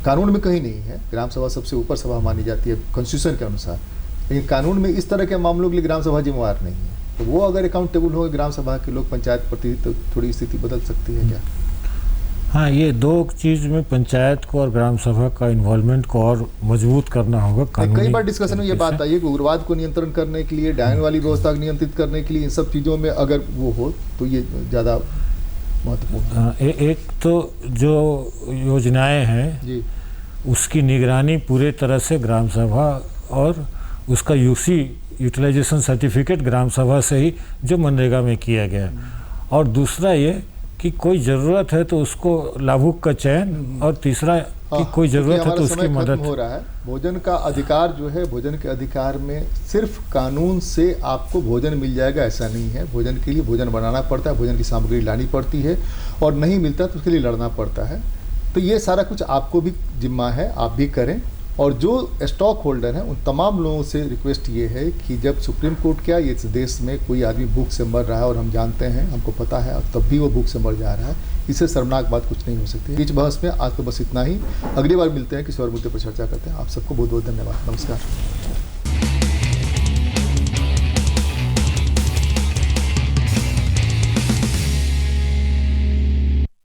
कानून में कहीं नहीं है। ग्राम सभा सबसे ऊपर सभा मानी जाती है कॉन्स्टिट्यूशन के अनुसार, लेकिन कानून में इस तरह के मामलों के लिए ग्राम सभा जिम्मेवार नहीं है। तो वो अगर अकाउंटेबल हो ग्राम सभा के लोग, पंचायत प्रतिनिधि, तो थोड़ी स्थिति बदल सकती है क्या? हाँ, ये दो चीज़ में पंचायत को और ग्राम सभा का इन्वॉल्वमेंट को और मजबूत करना होगा। कई बार डिस्कशन में ये बात आई है कि उग्रवाद को नियंत्रण करने के लिए, डायन वाली व्यवस्था को नियंत्रित करने के लिए, इन सब चीज़ों में अगर वो हो तो ये ज़्यादा महत्वपूर्ण है। एक तो जो योजनाएं हैं उसकी निगरानी पूरे तरह से ग्राम सभा, और उसका यूटिलाइजेशन सर्टिफिकेट ग्राम सभा से ही जो मनरेगा में किया गया। और दूसरा ये कि कोई ज़रूरत है तो उसको लाभुक का चयन, और तीसरा कि कोई ज़रूरत है तो उसकी मदद। हो रहा है भोजन का अधिकार जो है, भोजन के अधिकार में सिर्फ कानून से आपको भोजन मिल जाएगा ऐसा नहीं है। भोजन के लिए भोजन बनाना पड़ता है, भोजन की सामग्री लानी पड़ती है, और नहीं मिलता तो उसके लिए लड़ना पड़ता है। तो ये सारा कुछ आपको भी जिम्मा है, आप भी करें। और जो स्टॉक होल्डर हैं उन तमाम लोगों से रिक्वेस्ट ये है कि जब सुप्रीम कोर्ट क्या, ये इस देश में कोई आदमी भूख से मर रहा है और हम जानते हैं, हमको पता है, और तब भी वो भूख से मर जा रहा है, इससे शर्मनाक बात कुछ नहीं हो सकती। बीच बहस में आज तो बस इतना ही। अगली बार मिलते हैं, किसी और मुद्दे पर चर्चा करते हैं। आप सबको बहुत बहुत धन्यवाद। नमस्कार।